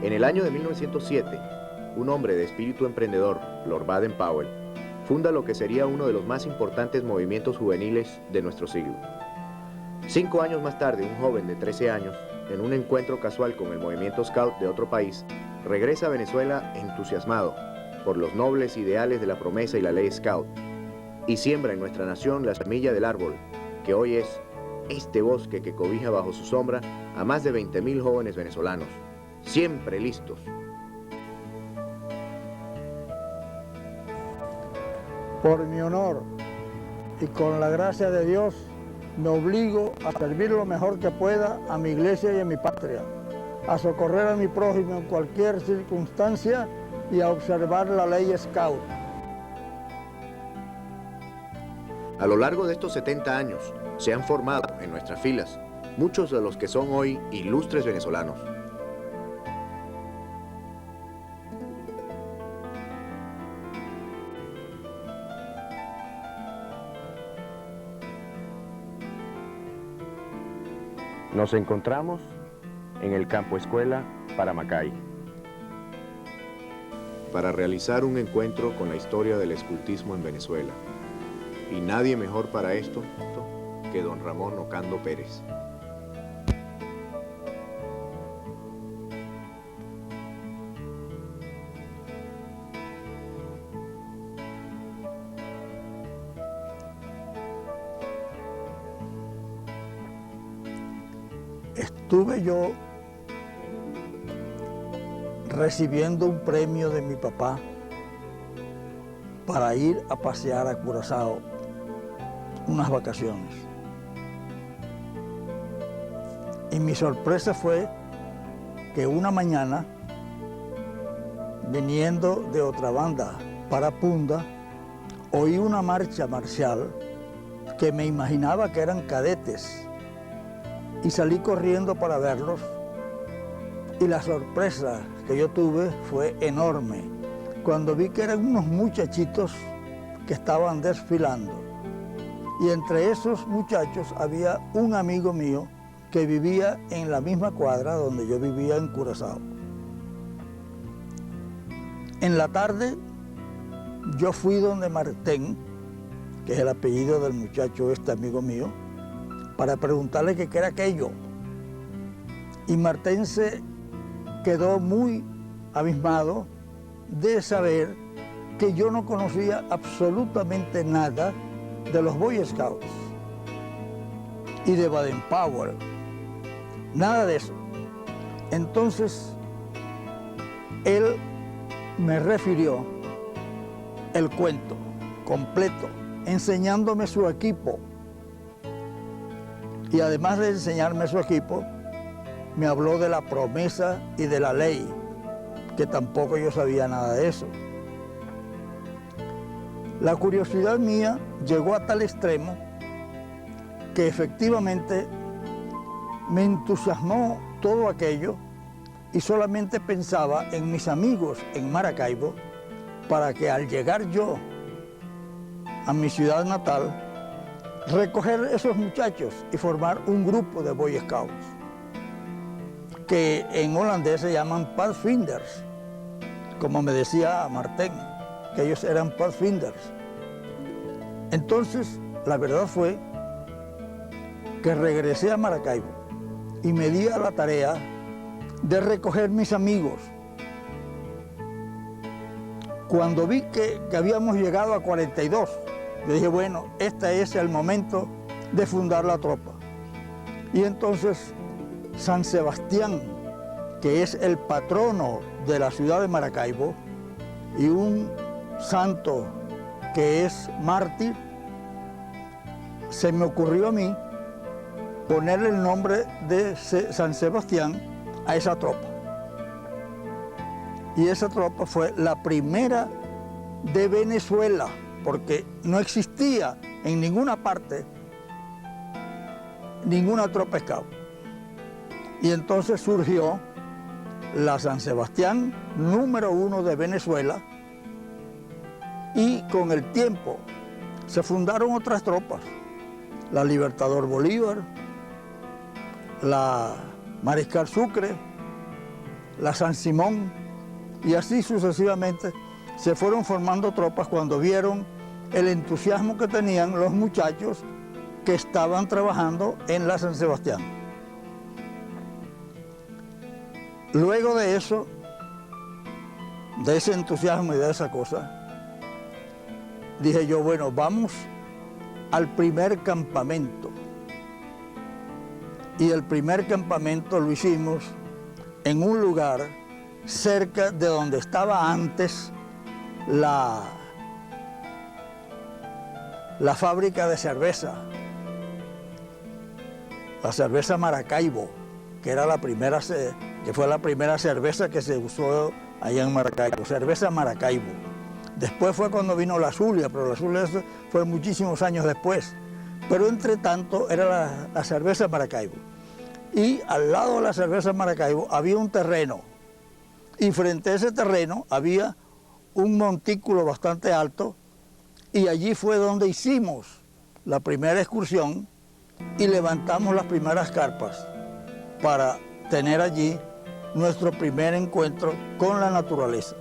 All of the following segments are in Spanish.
En el año de 1907, un hombre de espíritu emprendedor, Lord Baden-Powell, funda lo que sería uno de los más importantes movimientos juveniles de nuestro siglo. 5 años más tarde, un joven de 13 años, en un encuentro casual con el movimiento Scout de otro país, regresa a Venezuela entusiasmado por los nobles ideales de la promesa y la ley Scout, y siembra en nuestra nación la semilla del árbol, que hoy es este bosque que cobija bajo su sombra a más de 20.000 jóvenes venezolanos, siempre listos. Por mi honor y con la gracia de Dios, me obligo a servir lo mejor que pueda a mi iglesia y a mi patria, a socorrer a mi prójimo en cualquier circunstancia y a observar la ley Scout. A lo largo de estos 70 años se han formado en nuestras filas muchos de los que son hoy ilustres venezolanos. Nos encontramos en el Campo Escuela Paramacay para realizar un encuentro con la historia del escultismo en Venezuela. Y nadie mejor para esto que don Ramón Ocando Pérez. Estuve yo recibiendo un premio de mi papá para ir a pasear a Curazao unas vacaciones. Y mi sorpresa fue que una mañana, viniendo de otra banda para Punda, oí una marcha marcial que me imaginaba que eran cadetes y salí corriendo para verlos, y la sorpresa que yo tuve fue enorme cuando vi que eran unos muchachitos que estaban desfilando. Y entre esos muchachos había un amigo mío que vivía en la misma cuadra donde yo vivía en Curazao. En la tarde yo fui donde Martén, que es el apellido del muchacho este amigo mío, para preguntarle qué era aquello. Y Martén se quedó muy abismado de saber que yo no conocía absolutamente nada de los Boy Scouts y de Baden-Powell, nada de eso. Entonces, él me refirió el cuento completo, enseñándome su equipo. Y además de enseñarme su equipo, me habló de la promesa y de la ley, que tampoco yo sabía nada de eso. La curiosidad mía llegó a tal extremo que efectivamente me entusiasmó todo aquello y solamente pensaba en mis amigos en Maracaibo para que al llegar yo a mi ciudad natal, recoger esos muchachos y formar un grupo de Boy Scouts, que en holandés se llaman Pathfinders, como me decía Martén, que ellos eran Pathfinders. Entonces, la verdad fue que regresé a Maracaibo y me di a la tarea de recoger mis amigos. Cuando vi que habíamos llegado a 42, yo dije, bueno, este es el momento de fundar la tropa. Y entonces, San Sebastián, que es el patrono de la ciudad de Maracaibo, y un santo que es mártir, se me ocurrió a mí ponerle el nombre de San Sebastián a esa tropa. Y esa tropa fue la primera de Venezuela, porque no existía en ninguna parte ninguna tropa scout. Y entonces surgió la San Sebastián número 1 de Venezuela, y con el tiempo se fundaron otras tropas, la Libertador Bolívar, la Mariscal Sucre, la San Simón, y así sucesivamente se fueron formando tropas cuando vieron el entusiasmo que tenían los muchachos que estaban trabajando en la San Sebastián. Luego de eso, de ese entusiasmo y de esa cosa, dije yo, bueno, vamos al primer campamento. Y el primer campamento lo hicimos en un lugar cerca de donde estaba antes la fábrica de cerveza, la cerveza Maracaibo, que fue la primera cerveza que se usó allá en Maracaibo, cerveza Maracaibo. Después fue cuando vino la Zulia, pero la Zulia fue muchísimos años después. Pero entre tanto era la cerveza Maracaibo. Y al lado de la cerveza Maracaibo había un terreno. Y frente a ese terreno había un montículo bastante alto. Y allí fue donde hicimos la primera excursión y levantamos las primeras carpas para tener allí nuestro primer encuentro con la naturaleza.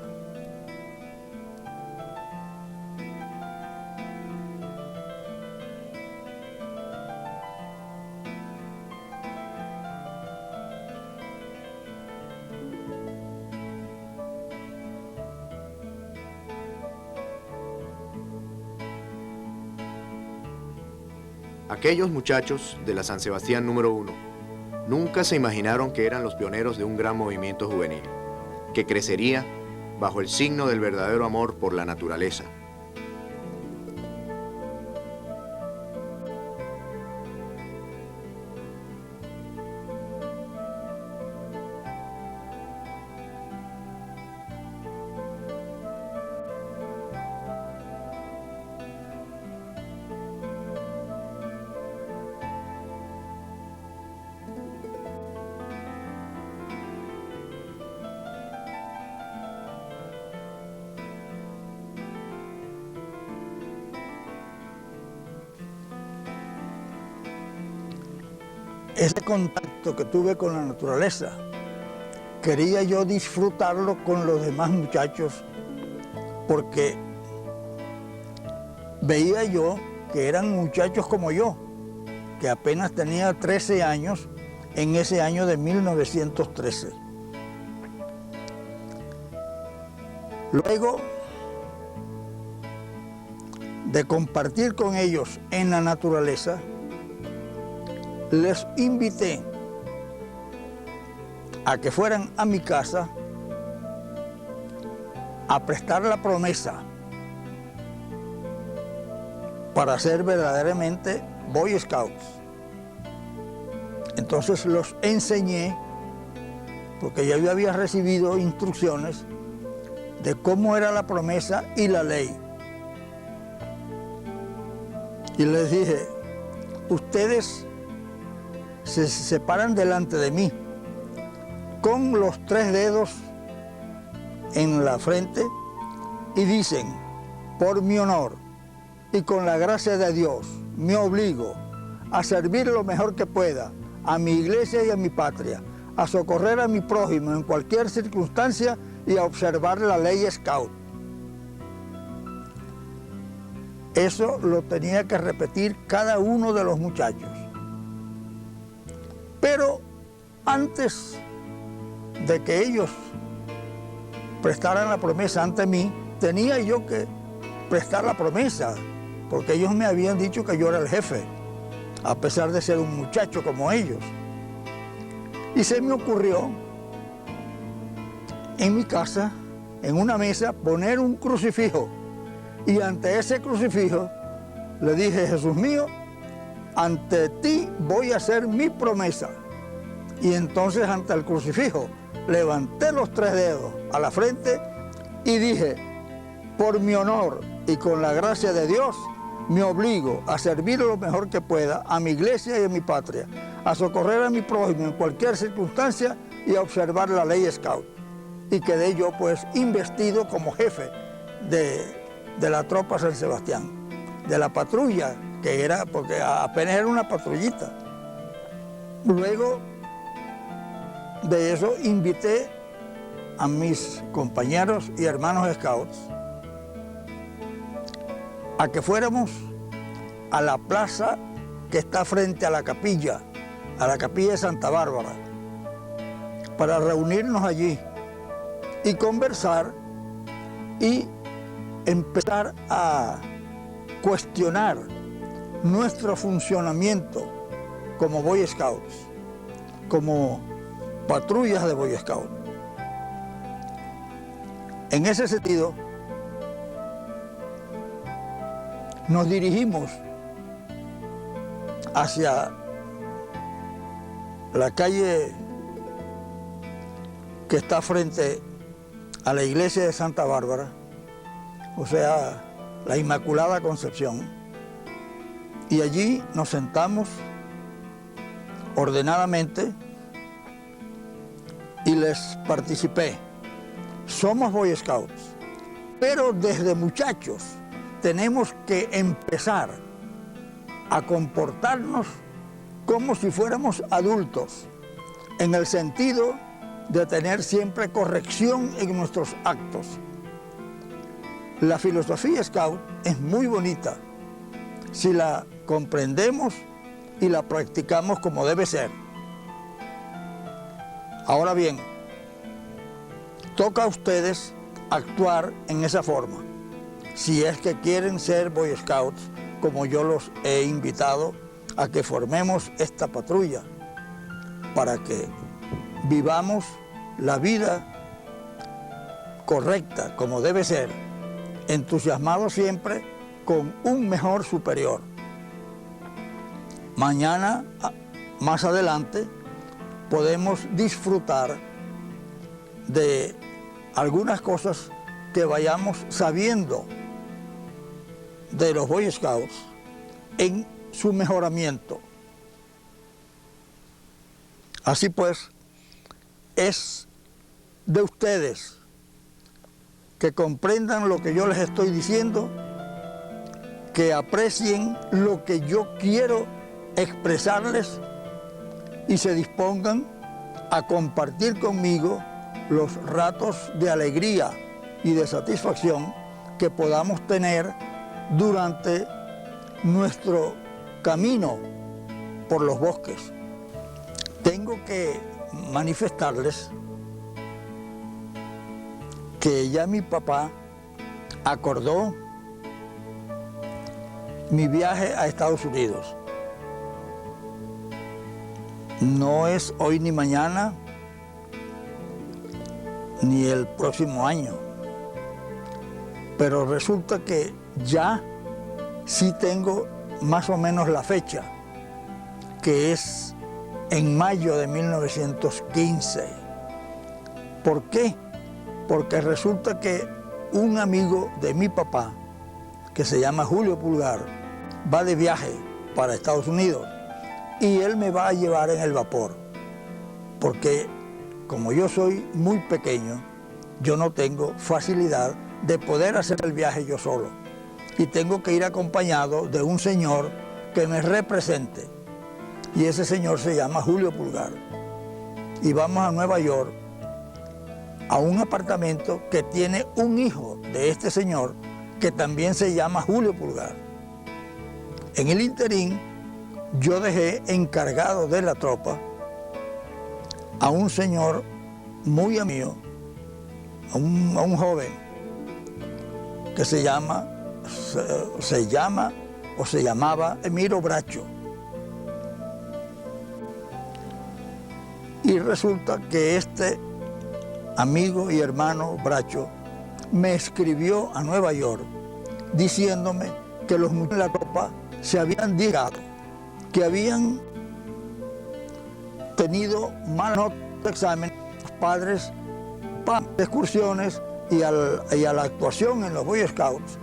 Aquellos muchachos de la San Sebastián número 1 nunca se imaginaron que eran los pioneros de un gran movimiento juvenil, que crecería bajo el signo del verdadero amor por la naturaleza. Ese contacto que tuve con la naturaleza, quería yo disfrutarlo con los demás muchachos, porque veía yo que eran muchachos como yo, que apenas tenía 13 años en ese año de 1913. Luego de compartir con ellos en la naturaleza, les invité a que fueran a mi casa a prestar la promesa para ser verdaderamente Boy Scouts. Entonces los enseñé, porque ya yo había recibido instrucciones de cómo era la promesa y la ley. Y les dije, ustedes se separan delante de mí con los 3 dedos en la frente y dicen, por mi honor y con la gracia de Dios, me obligo a servir lo mejor que pueda a mi iglesia y a mi patria, a socorrer a mi prójimo en cualquier circunstancia y a observar la ley Scout. Eso lo tenía que repetir cada uno de los muchachos. Pero antes de que ellos prestaran la promesa ante mí, tenía yo que prestar la promesa, porque ellos me habían dicho que yo era el jefe, a pesar de ser un muchacho como ellos. Y se me ocurrió en mi casa, en una mesa, poner un crucifijo. Y ante ese crucifijo le dije, Jesús mío, ante ti voy a hacer mi promesa. Y entonces ante el crucifijo levanté los 3 dedos a la frente y dije, por mi honor y con la gracia de Dios, me obligo a servir lo mejor que pueda a mi iglesia y a mi patria, a socorrer a mi prójimo en cualquier circunstancia y a observar la ley Scout. Y quedé yo pues investido como jefe de la tropa San Sebastián, de la patrulla, que era, porque apenas era una patrullita. Luego de eso invité a mis compañeros y hermanos scouts a que fuéramos a la plaza que está frente a la capilla de Santa Bárbara, para reunirnos allí y conversar y empezar a cuestionar nuestro funcionamiento como Boy Scouts, como patrullas de Boy Scouts. En ese sentido, nos dirigimos hacia la calle que está frente a la iglesia de Santa Bárbara, o sea, la Inmaculada Concepción, y allí nos sentamos ordenadamente y les participé. Somos Boy Scouts, pero desde muchachos tenemos que empezar a comportarnos como si fuéramos adultos, en el sentido de tener siempre corrección en nuestros actos. La filosofía Scout es muy bonita si la comprendemos y la practicamos como debe ser. Ahora bien, toca a ustedes actuar en esa forma, si es que quieren ser Boy Scouts, como yo los he invitado a que formemos esta patrulla, para que vivamos la vida correcta, como debe ser, entusiasmados siempre con un mejor superior. Mañana, más adelante, podemos disfrutar de algunas cosas que vayamos sabiendo de los Boy Scouts en su mejoramiento. Así pues, es de ustedes que comprendan lo que yo les estoy diciendo, que aprecien lo que yo quiero expresarles y se dispongan a compartir conmigo los ratos de alegría y de satisfacción que podamos tener durante nuestro camino por los bosques. Tengo que manifestarles que ya mi papá acordó mi viaje a Estados Unidos. No es hoy ni mañana, ni el próximo año, pero resulta que ya sí tengo más o menos la fecha, que es en mayo de 1915. ¿Por qué? Porque resulta que un amigo de mi papá, que se llama Julio Pulgar, va de viaje para Estados Unidos y él me va a llevar en el vapor, porque como yo soy muy pequeño, yo no tengo facilidad de poder hacer el viaje yo solo y tengo que ir acompañado de un señor que me represente, y ese señor se llama Julio Pulgar, y vamos a Nueva York a un apartamento que tiene un hijo de este señor que también se llama Julio Pulgar. En el interín yo dejé encargado de la tropa a un señor muy amigo, a un joven que se llamaba Emiro Bracho. Y resulta que este amigo y hermano Bracho me escribió a Nueva York diciéndome que los muchachos de la tropa se habían llegado, que habían tenido malas notas de examen, los padres para excursiones y a la actuación en los Boy Scouts.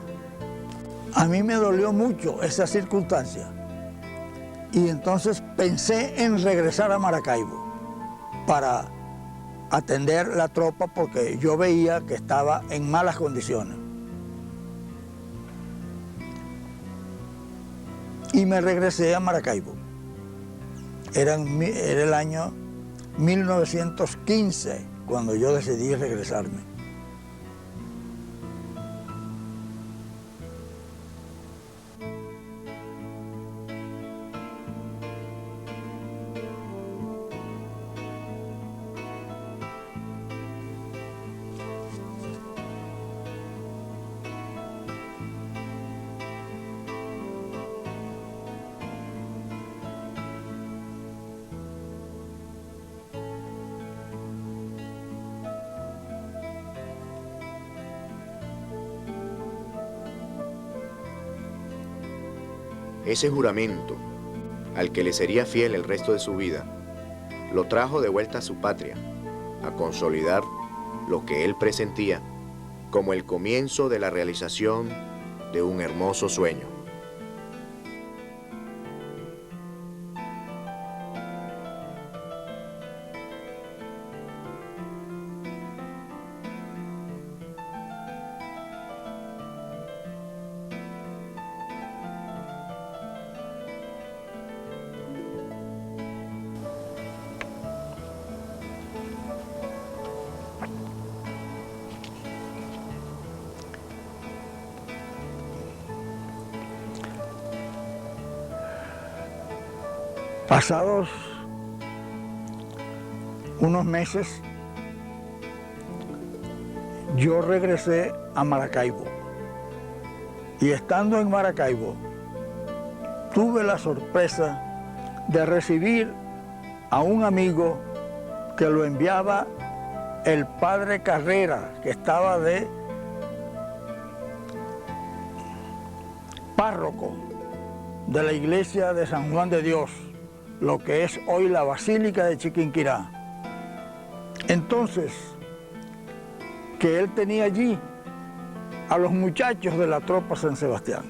A mí me dolió mucho esa circunstancia y entonces pensé en regresar a Maracaibo para atender la tropa, porque yo veía que estaba en malas condiciones. Y me regresé a Maracaibo. Era el año 1915, cuando yo decidí regresarme. Ese juramento, al que le sería fiel el resto de su vida, lo trajo de vuelta a su patria, a consolidar lo que él presentía como el comienzo de la realización de un hermoso sueño. Pasados unos meses, yo regresé a Maracaibo. Y estando en Maracaibo, tuve la sorpresa de recibir a un amigo que lo enviaba el padre Carrera, que estaba de párroco de la iglesia de San Juan de Dios, lo que es hoy la Basílica de Chiquinquirá. Entonces, que él tenía allí a los muchachos de la tropa San Sebastián.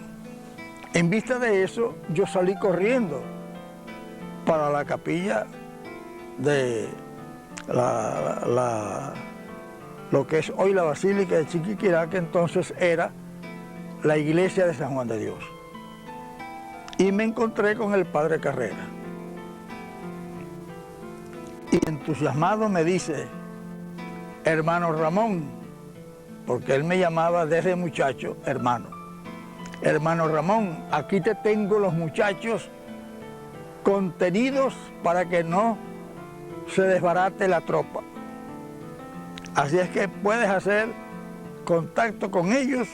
En vista de eso, yo salí corriendo para la capilla de lo que es hoy la Basílica de Chiquinquirá, que entonces era la iglesia de San Juan de Dios. Y me encontré con el padre Carrera. Y entusiasmado me dice, hermano Ramón, porque él me llamaba desde muchacho hermano. Hermano Ramón, aquí te tengo los muchachos contenidos para que no se desbarate la tropa. Así es que puedes hacer contacto con ellos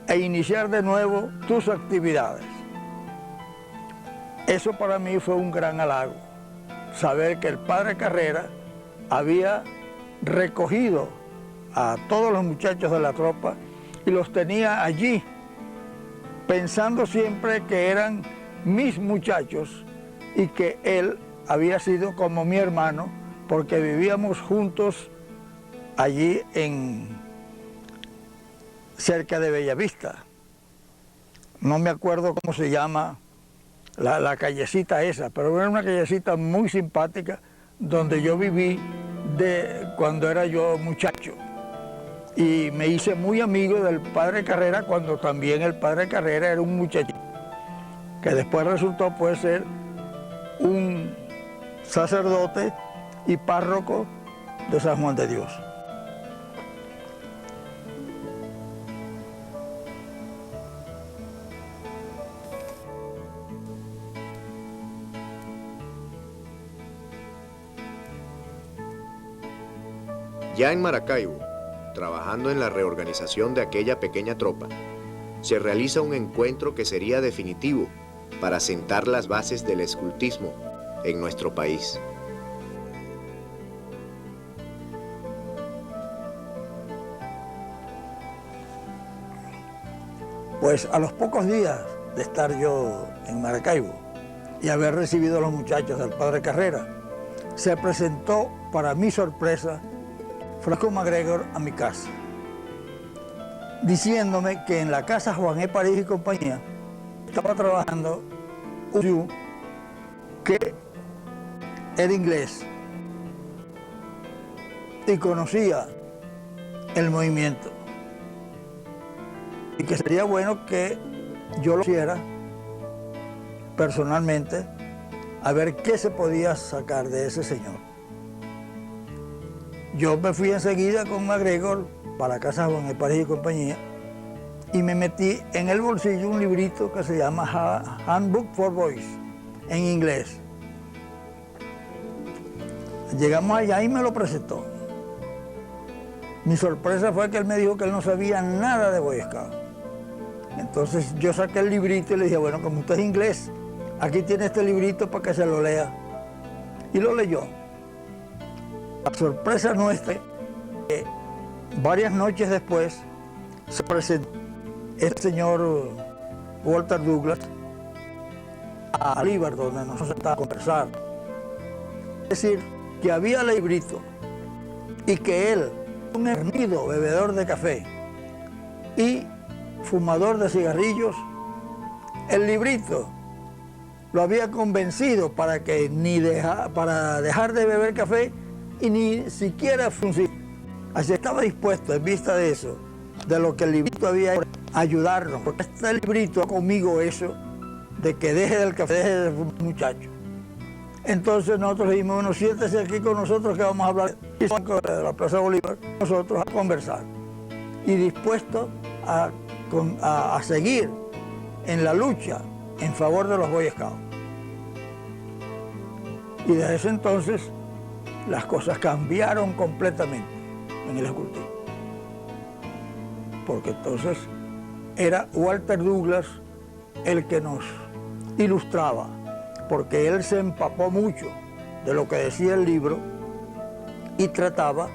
e iniciar de nuevo tus actividades. Eso para mí fue un gran halago, saber que el padre Carrera había recogido a todos los muchachos de la tropa y los tenía allí, pensando siempre que eran mis muchachos y que él había sido como mi hermano, porque vivíamos juntos allí cerca de Bellavista. No me acuerdo cómo se llama la callecita esa, pero era una callecita muy simpática donde yo viví cuando era yo muchacho. Y me hice muy amigo del padre Carrera cuando también el padre Carrera era un muchachito, que después resultó pues ser un sacerdote y párroco de San Juan de Dios. Ya en Maracaibo, trabajando en la reorganización de aquella pequeña tropa, se realiza un encuentro que sería definitivo para sentar las bases del escultismo en nuestro país. Pues a los pocos días de estar yo en Maracaibo y haber recibido a los muchachos del padre Carrera, se presentó, para mi sorpresa, Franco MacGregor a mi casa, diciéndome que en la casa Juan E. París y compañía estaba trabajando un que era inglés y conocía el movimiento y que sería bueno que yo lo hiciera personalmente a ver qué se podía sacar de ese señor. yo me fui enseguida con MacGregor para casa de Juan Esparilla y compañía y me metí en el bolsillo un librito que se llama Handbook for Boys, en inglés. Llegamos allá y me lo presentó. Mi sorpresa fue que él me dijo que él no sabía nada de Boy Scout. Entonces yo saqué el librito y le dije, bueno, como usted es inglés, aquí tiene este librito para que se lo lea. Y lo leyó. La sorpresa nuestra, que varias noches después se presentó el señor Walter Douglas a Bolívar, donde nosotros estábamos a conversar. Es decir, que había librito y que él, un ernido bebedor de café y fumador de cigarrillos, el librito lo había convencido para que para dejar de beber café y ni siquiera funcionar. Así estaba dispuesto, en vista de eso, de lo que el librito había hecho, a ayudarnos, porque este librito conmigo eso, de que deje del café, deje del muchacho. Entonces nosotros dijimos, bueno, siéntese aquí con nosotros que vamos a hablar de la Plaza Bolívar, nosotros a conversar. Y dispuesto a seguir en la lucha en favor de los Boy Scouts. Y desde ese entonces las cosas cambiaron completamente en el escultismo. Porque entonces era Walter Douglas el que nos ilustraba, porque él se empapó mucho de lo que decía el libro y trataba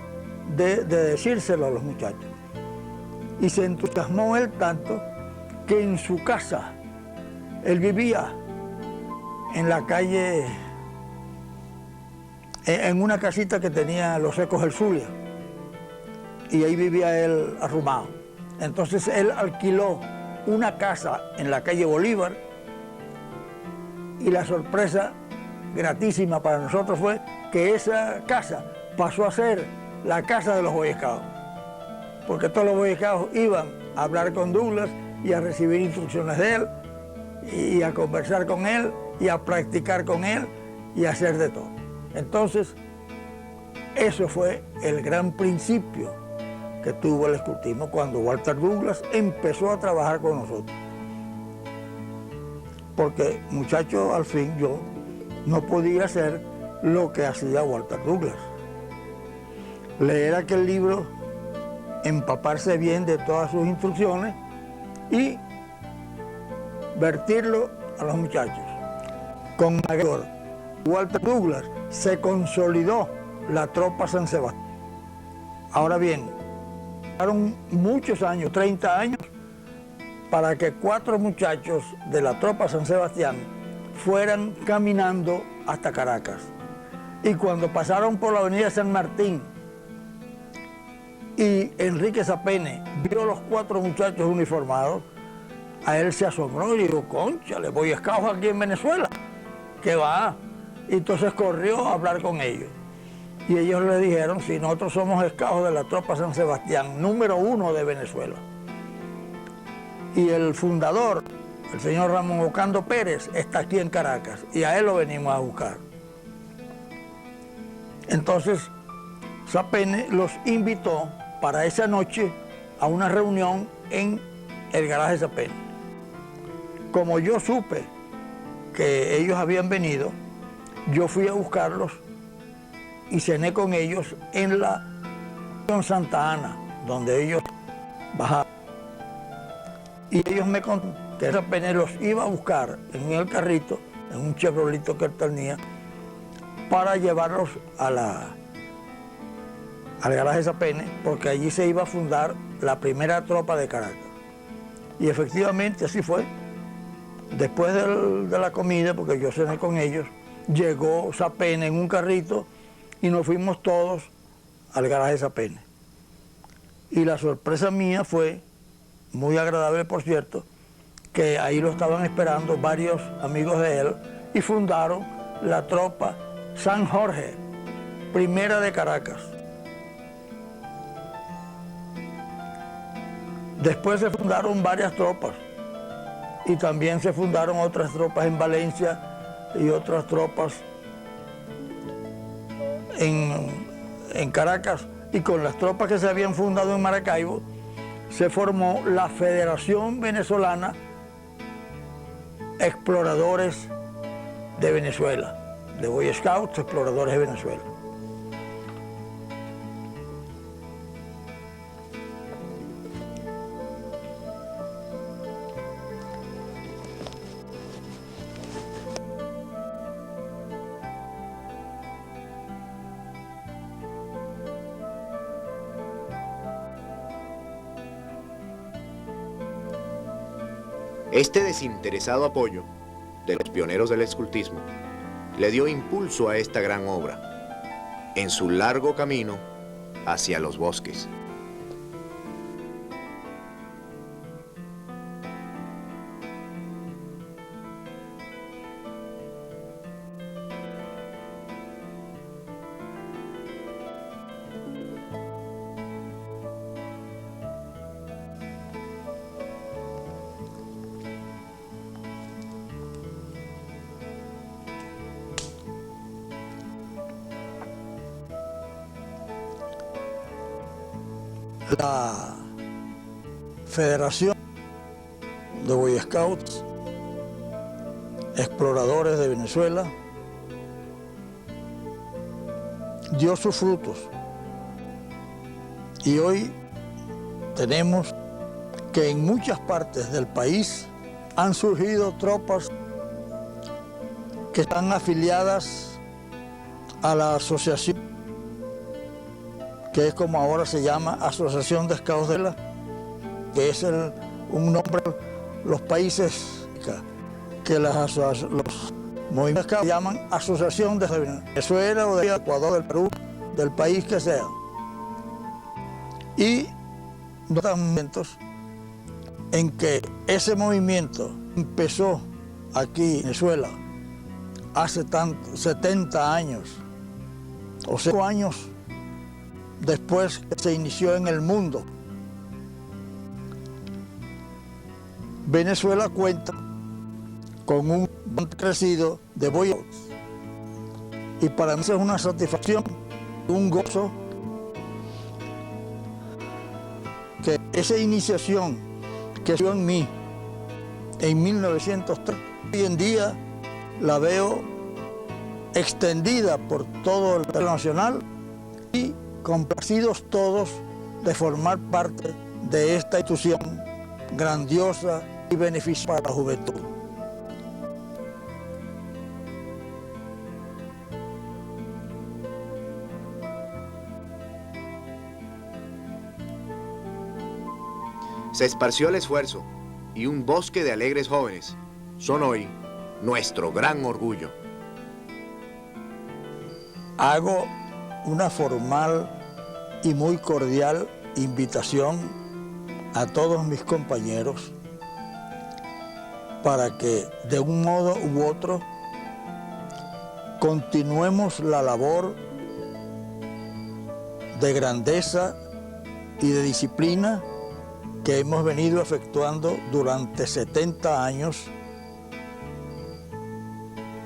de decírselo a los muchachos. Y se entusiasmó él tanto que en su casa, él vivía en la calle, en una casita que tenía Los Ecos del Zulia, y ahí vivía él arrumado. Entonces él alquiló una casa en la calle Bolívar y la sorpresa gratísima para nosotros fue que esa casa pasó a ser la casa de los Boy Scouts, porque todos los Boy Scouts iban a hablar con Douglas y a recibir instrucciones de él y a conversar con él y a practicar con él y a hacer de todo. Entonces, eso fue el gran principio que tuvo el escultismo cuando Walter Douglas empezó a trabajar con nosotros. Porque, muchacho, al fin yo no podía hacer lo que hacía Walter Douglas. Leer aquel libro, empaparse bien de todas sus instrucciones y vertirlo a los muchachos. Con MacGregor, Walter Douglas, se consolidó la tropa San Sebastián. Ahora bien, pasaron muchos años, 30 años, para que 4 muchachos de la tropa San Sebastián fueran caminando hasta Caracas. Y cuando pasaron por la avenida San Martín y Enrique Sapene vio a los 4 muchachos uniformados, a él se asombró y dijo, cónchale, Boy Scouts aquí en Venezuela, ¿qué va? Y entonces corrió a hablar con ellos. Y ellos le dijeron, si nosotros somos Scouts de la tropa San Sebastián, número 1 de Venezuela. Y el fundador, el señor Ramón Ocando Pérez, está aquí en Caracas y a él lo venimos a buscar. Entonces, Sapene los invitó para esa noche a una reunión en el garaje Sapene. Como yo supe que ellos habían venido, yo fui a buscarlos y cené con ellos en la Santa Ana, donde ellos bajaron. Y ellos me contaron que Sapene los iba a buscar en el carrito, en un Chevrolito que él tenía, para llevarlos al garaje Sapene, porque allí se iba a fundar la primera tropa de Caracas. Y efectivamente así fue. Después de la comida, porque yo cené con ellos, llegó Sapene en un carrito y nos fuimos todos al garaje Sapene. Y la sorpresa mía fue, muy agradable por cierto, que ahí lo estaban esperando varios amigos de él y fundaron la tropa San Jorge, primera de Caracas. Después se fundaron varias tropas y también se fundaron otras tropas en Valencia y otras tropas en Caracas y con las tropas que se habían fundado en Maracaibo, se formó la Federación Venezolana Exploradores de Venezuela, de Boy Scouts Exploradores de Venezuela. Este desinteresado apoyo de los pioneros del escultismo le dio impulso a esta gran obra en su largo camino hacia los bosques. La Federación de Boy Scouts Exploradores de Venezuela dio sus frutos y hoy tenemos que en muchas partes del país han surgido tropas que están afiliadas a la asociación, que es como ahora se llama Asociación de Scouts de la, que es un nombre, los países que los movimientos scouts llaman Asociación de Venezuela o de Ecuador, del Perú, del país que sea. Y no están momentos en que ese movimiento empezó aquí en Venezuela hace 70 años, o 5 años, después que se inició en el mundo. Venezuela cuenta con un crecido de Boy Scouts y para mí es una satisfacción, un gozo, que esa iniciación que dio en mí en 1903, hoy en día la veo extendida por todo el territorio nacional y complacidos todos de formar parte de esta institución grandiosa y beneficiosa para la juventud. Se esparció el esfuerzo y un bosque de alegres jóvenes son hoy nuestro gran orgullo. Hago una formal y muy cordial invitación a todos mis compañeros para que de un modo u otro continuemos la labor de grandeza y de disciplina que hemos venido efectuando durante 70 años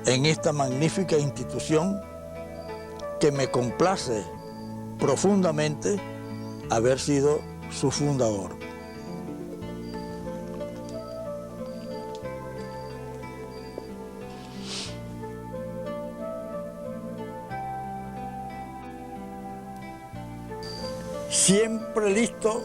en esta magnífica institución que me complace profundamente haber sido su fundador. Siempre listo